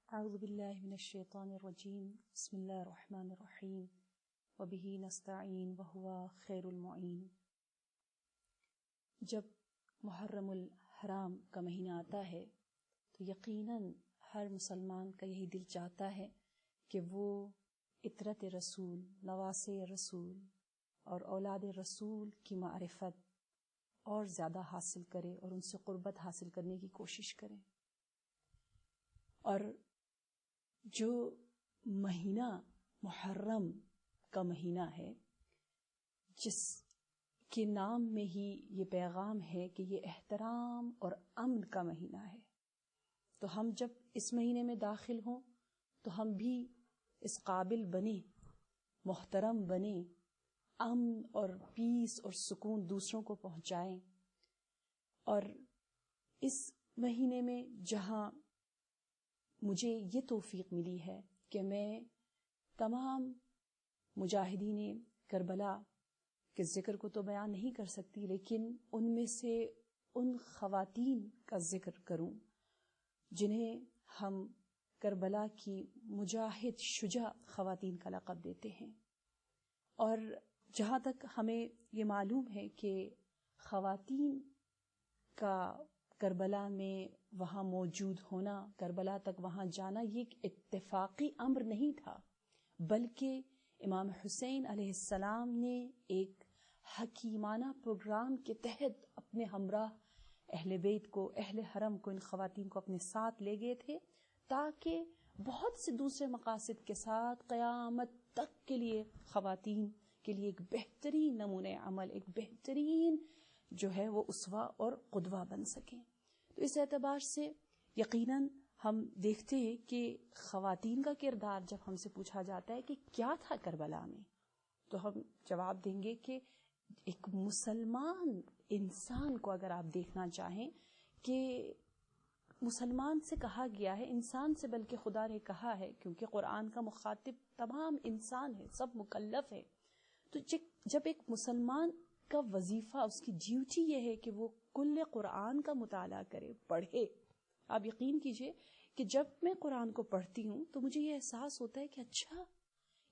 اعوذ باللہ من الشیطان الرجیم بسم اللہ الرحمن الرحیم وبہ نستعین وہو خیر المعین۔ جب محرم الحرام کا مہینہ آتا ہے تو یقیناً ہر مسلمان کا یہی دل چاہتا ہے کہ وہ عطرت رسول، نواسے رسول اور اولاد رسول کی معرفت اور زیادہ حاصل کرے اور ان سے قربت حاصل کرنے کی کوشش کرے۔ اور جو مہینہ محرم کا مہینہ ہے، جس کے نام میں ہی یہ پیغام ہے کہ یہ احترام اور امن کا مہینہ ہے، تو ہم جب اس مہینے میں داخل ہوں تو ہم بھی اس قابل بنے، محترم بنے، امن اور پیس اور سکون دوسروں کو پہنچائیں۔ اور اس مہینے میں جہاں مجھے یہ توفیق ملی ہے کہ میں تمام مجاہدین کربلا کے ذکر کو تو بیان نہیں کر سکتی، لیکن ان میں سے ان خواتین کا ذکر کروں جنہیں ہم کربلا کی مجاہد شجاع خواتین کا لقب دیتے ہیں۔ اور جہاں تک ہمیں یہ معلوم ہے کہ خواتین کا کربلا میں وہاں موجود ہونا، کربلا تک وہاں جانا، یہ ایک اتفاقی امر نہیں تھا، بلکہ امام حسین علیہ السلام نے ایک حکیمانہ پروگرام کے تحت اپنے ہمراہ اہل بیت کو، اہل حرم کو، ان خواتین کو اپنے ساتھ لے گئے تھے تاکہ بہت سے دوسرے مقاصد کے ساتھ قیامت تک کے لیے خواتین کے لیے ایک بہترین نمونہ عمل، ایک بہترین جو ہے وہ اسوہ اور قدوہ بن سکیں۔ تو اس اعتبار سے یقیناً ہم دیکھتے ہیں کہ خواتین کا کردار جب ہم سے پوچھا جاتا ہے کہ کیا تھا کربلا میں، تو ہم جواب دیں گے کہ ایک مسلمان انسان کو اگر آپ دیکھنا چاہیں کہ مسلمان سے کہا گیا ہے، انسان سے بلکہ خدا نے کہا ہے، کیونکہ قرآن کا مخاطب تمام انسان ہے، سب مکلف ہے، تو جب ایک مسلمان کا وظیفہ، اس کی ڈیوٹی یہ ہے کہ وہ کل قرآن کا مطالعہ کرے، پڑھے۔ آپ یقین کیجئے کہ جب میں قرآن کو پڑھتی ہوں تو مجھے یہ احساس ہوتا ہے کہ اچھا،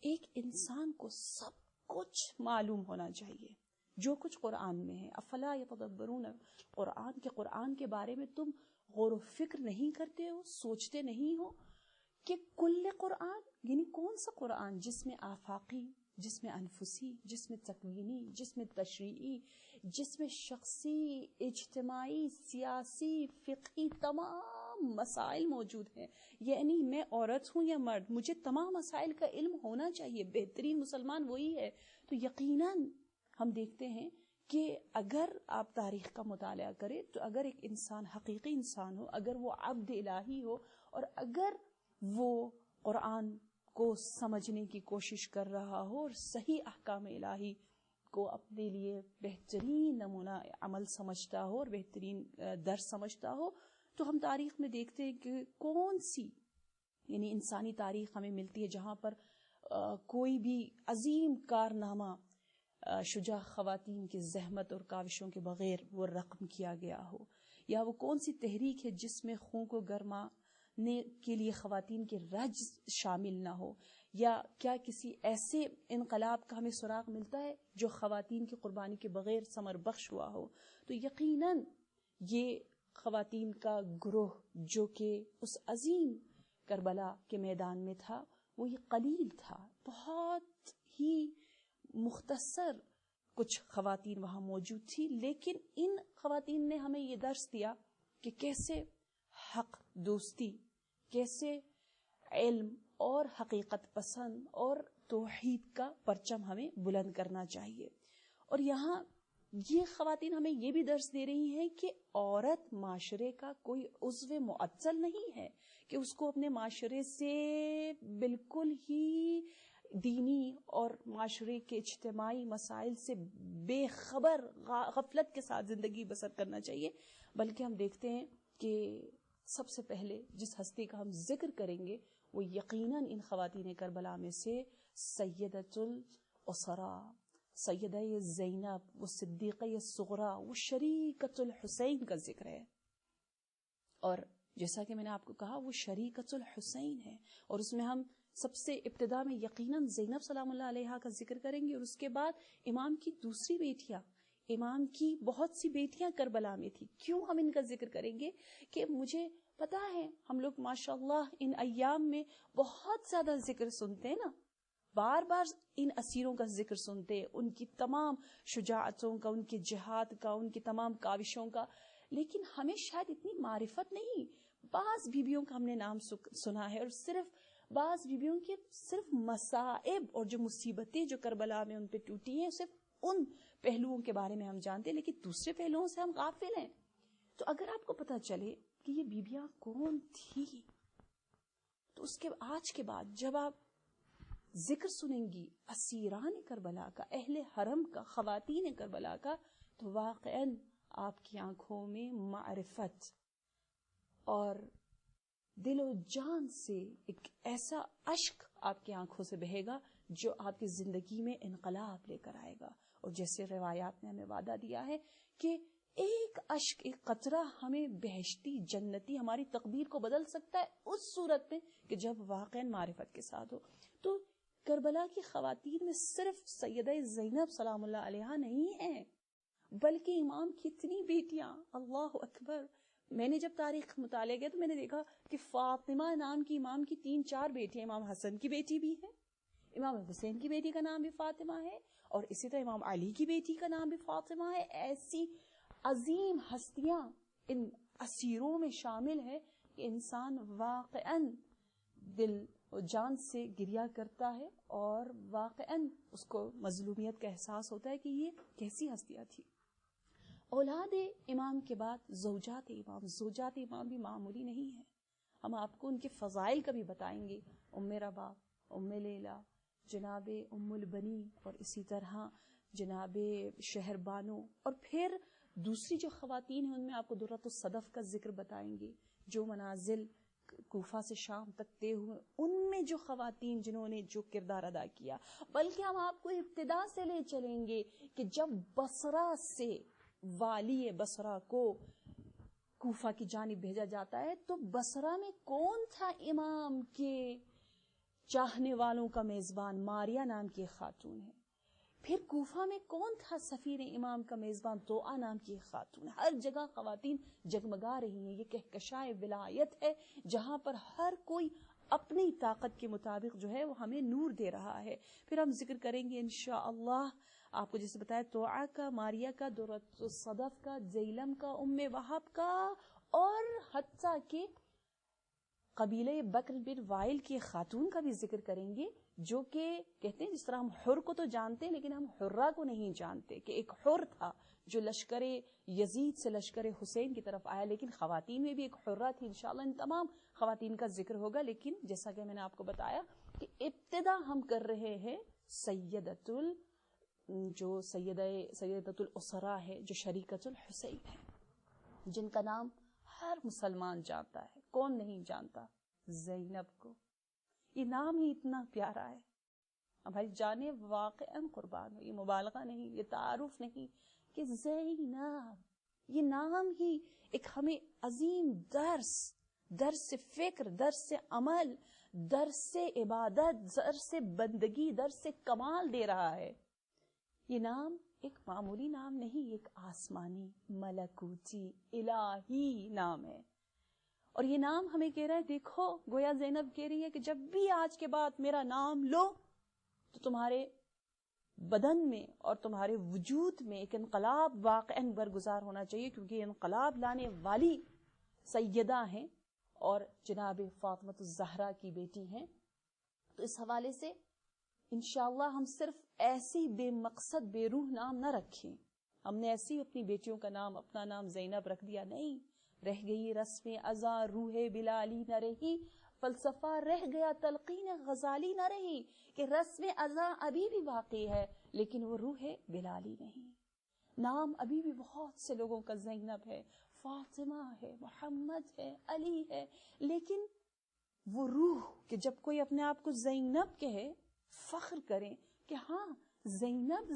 ایک انسان کو سب کچھ معلوم ہونا چاہیے جو کچھ قرآن میں ہے۔ افلا یتدبرون قرآن، کے قرآن کے بارے میں تم غور و فکر نہیں کرتے ہو، سوچتے نہیں ہو کہ کل قرآن یعنی کون سا قرآن، جس میں آفاقی، جس میں انفسی، جس میں تکوینی، جس میں تشریعی، جس میں شخصی، اجتماعی، سیاسی، فقہی تمام مسائل موجود ہیں۔ یعنی میں عورت ہوں یا مرد، مجھے تمام مسائل کا علم ہونا چاہیے، بہترین مسلمان وہی ہے۔ تو یقیناً ہم دیکھتے ہیں کہ اگر آپ تاریخ کا مطالعہ کریں تو اگر ایک انسان حقیقی انسان ہو، اگر وہ عبد الہی ہو، اور اگر وہ قرآن کو سمجھنے کی کوشش کر رہا ہو اور صحیح احکام الہی کو اپنے لیے بہترین نمونہ عمل سمجھتا ہو اور بہترین درس سمجھتا ہو، تو ہم تاریخ میں دیکھتے ہیں کہ کون سی یعنی انسانی تاریخ ہمیں ملتی ہے جہاں پر کوئی بھی عظیم کارنامہ شجاع خواتین کی زحمت اور کاوشوں کے بغیر وہ رقم کیا گیا ہو، یا وہ کون سی تحریک ہے جس میں خون کو گرمانے کے لیے خواتین کے رج شامل نہ ہو، یا کیا کسی ایسے انقلاب کا ہمیں سراغ ملتا ہے جو خواتین کی قربانی کے بغیر ثمر بخش ہوا ہو۔ تو یقیناً یہ خواتین کا گروہ جو کہ اس عظیم کربلا کے میدان میں تھا، وہ یہ قلیل تھا، بہت ہی مختصر کچھ خواتین وہاں موجود تھی، لیکن ان خواتین نے ہمیں یہ درس دیا کہ کیسے حق دوستی، کیسے علم اور حقیقت پسند اور توحید کا پرچم ہمیں بلند کرنا چاہیے۔ اور یہاں یہ خواتین ہمیں یہ بھی درس دے رہی ہیں کہ عورت معاشرے کا کوئی عضو معطل نہیں ہے، کہ اس کو اپنے معاشرے سے بالکل ہی دینی اور معاشرے کے اجتماعی مسائل سے بے خبر، غفلت کے ساتھ زندگی بسر کرنا چاہیے، بلکہ ہم دیکھتے ہیں کہ سب سے پہلے جس ہستی کا ہم ذکر کریں گے وہ یقیناً ان خواتین کربلا میں سے سیدۃ الاسرا، سیدہ زینب، وہ صدیقہ صغریٰ، وہ شریکۃ الحسین کا ذکر ہے۔ اور جیسا کہ میں نے آپ کو کہا وہ شریکۃ الحسین ہے، اور اس میں ہم سب سے ابتدا میں یقیناً زینب سلام اللہ علیہا کا ذکر کریں گے، اور اس کے بعد امام کی دوسری بیٹیاں، امام کی بہت سی بیٹیاں کربلا میں تھی. کیوں ہم ان کا ذکر کریں گے؟ کہ مجھے پتا ہے ہم لوگ ماشاءاللہ ان ایام میں بہت زیادہ ذکر سنتے ہیں نا، بار بار ان اسیروں کا ذکر سنتے، ان کی تمام شجاعتوں کا، ان کے جہاد کا، ان کی تمام کاوشوں کا، لیکن ہمیں شاید اتنی معرفت نہیں. بعض بیویوں کا ہم نے نام سنا ہے، اور صرف بعض بیویوں کے صرف مصائب اور جو مصیبتیں جو کربلا میں ان پہ ٹوٹی ہیں صرف ان پہلوؤں کے بارے میں ہم جانتے ہیں، لیکن دوسرے پہلوؤں سے ہم غافل ہیں. تو اگر آپ کو پتا چلے کہ یہ بیویاں کون تھی، تو اس کے آج کے بعد جب آپ ذکر سنیں گی اسیران کربلا کا، اہل حرم کا، خواتین کربلا کا، تو واقعاً آپ کی آنکھوں میں معرفت اور دل و جان سے ایک ایسا اشک آپ کی آنکھوں سے بہے گا جو آپ کی زندگی میں انقلاب لے کر آئے گا. اور جیسے روایات نے ہمیں وعدہ دیا ہے کہ ایک اشک، ایک قطرہ ہمیں بہشتی جنتی ہماری تقدیر کو بدل سکتا ہے اس صورت میں کہ جب واقعاً معرفت کے ساتھ ہو. تو کربلا کی خواتین میں صرف سیدہ زینب سلام اللہ علیہا نہیں ہیں، بلکہ امام کی اتنی بیٹیاں، اللہ اکبر. میں نے جب تاریخ مطالعہ کیا تو میں نے دیکھا کہ فاطمہ نام کی امام کی 3-4 بیٹیاں، امام حسن کی بیٹی بھی ہے، امام حسین کی بیٹی کا نام بھی فاطمہ ہے، اور اسی طرح امام علی کی بیٹی کا نام بھی فاطمہ ہے. ایسی عظیم ہستیاں ان اسیروں میں شامل ہے کہ انسان واقعاً دل و جان سے گریہ کرتا ہے، اور واقعاً اس کو مظلومیت کا احساس ہوتا ہے کہ یہ کیسی ہستیاں تھی. اولاد امام کے بعد زوجات امام بھی معمولی نہیں ہے. ہم آپ کو ان کے فضائل کا بھی بتائیں گے. ام رباب، ام لیلا، جناب ام البنی، اور اسی طرح جناب شہر بانو، اور پھر دوسری جو خواتین ہیں ان میں آپ کو درۃ الصدف کا ذکر بتائیں گے، جو منازل کوفہ سے شام تک طے ہوئے، ان میں جو خواتین جنہوں نے جو کردار ادا کیا. بلکہ ہم آپ کو ابتدا سے لے چلیں گے کہ جب بصرہ سے والی بصرہ کو کوفہ کی جانب بھیجا جاتا ہے تو بصرہ میں کون تھا امام کے چاہنے والوں کا میزبان؟ ماریا نام کی ایک خاتون ہے. پھر کوفہ میں کون تھا سفیر امام کا میزبان؟ توآ نام کی ایک خاتون ہے. ہر جگہ خواتین جگمگا رہی ہیں. یہ کہکشائے ولایت ہے جہاں پر ہر کوئی اپنی طاقت کے مطابق جو ہے وہ ہمیں نور دے رہا ہے. پھر ہم ذکر کریں گے انشاءاللہ آپ کو جیسے بتایا توآ کا، ماریا کا، درۃ الصدف کا، زیلم کا، ام وہب کا، اور حتیٰ کہ قبیلہ بکر بن وائل کی خاتون کا بھی ذکر کریں گے، جو کہ کہتے ہیں جس طرح ہم حر کو تو جانتے ہیں لیکن ہم حرہ کو نہیں جانتے، کہ ایک حر تھا جو لشکر یزید سے لشکر حسین کی طرف آیا، لیکن خواتین میں بھی ایک حرہ تھی. انشاءاللہ ان تمام خواتین کا ذکر ہوگا، لیکن جیسا کہ میں نے آپ کو بتایا کہ ابتدا ہم کر رہے ہیں سیدۃ الاسرا ہے، جو شریکۃ الحسین ہے، جن کا نام ہر مسلمان جانتا ہے. کون نہیں جانتا؟ زینب کو. یہ نام ہی اتنا پیارا ہے، ہماری جانیں واقعاً قربان ہو. یہ مبالغہ نہیں، یہ تعارف نہیں، کہ زینب یہ نام ہی ایک ہمیں عظیم درس فکر، درس عمل، درس عبادت، درس بندگی، درس کمال دے رہا ہے. یہ نام ایک معمولی نام نہیں، ایک آسمانی، ملکوتی، الہی نام ہے. اور یہ نام ہمیں کہہ رہا ہے، دیکھو گویا زینب کہہ رہی ہے کہ جب بھی آج کے بعد میرا نام لو تو تمہارے بدن میں اور تمہارے وجود میں ایک انقلاب واقعاً برگزار ہونا چاہیے، کیونکہ یہ انقلاب لانے والی سیدہ ہیں اور جناب فاطمہ الزہرا کی بیٹی ہیں. تو اس حوالے سے انشاءاللہ ہم صرف ایسی بے مقصد بے روح نام نہ رکھیں. ہم نے ایسی اپنی بیٹیوں کا نام، اپنا نام زینب رکھ دیا، نہیں. رہ گئی رسم ازاں روح بلالی نہ رہی، فلسفہ رہ گیا تلقین غزالی نہ رہی، کہ رسم ازاں ابھی بھی باقی ہے لیکن وہ روح بلالی نہیں. نام ابھی بھی بہت سے لوگوں کا زینب ہے، فاطمہ ہے، محمد ہے، علی ہے، لیکن وہ روح کہ جب کوئی اپنے آپ کو زینب کہے، فخر کریں کہ ہاں زینب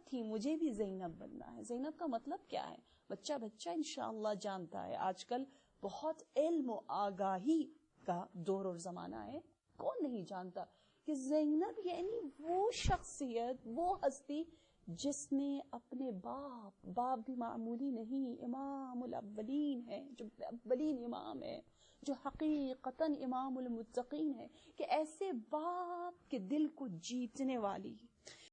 تھی، مجھے بھی زینب بننا ہے. زینب کا مطلب کیا ہے؟ بچہ انشاءاللہ جانتا ہے. آج کل بہت علم و آگاہی کا دور اور زمانہ ہے. کون نہیں جانتا کہ زینب یعنی وہ شخصیت، وہ ہستی جس نے اپنے باپ بھی معمولی نہیں، امام الاولین ہے، جو اولین امام ہے، جو حقیقتاً امام المتقین ہے، کہ ایسے باپ کے دل کو جیتنے والی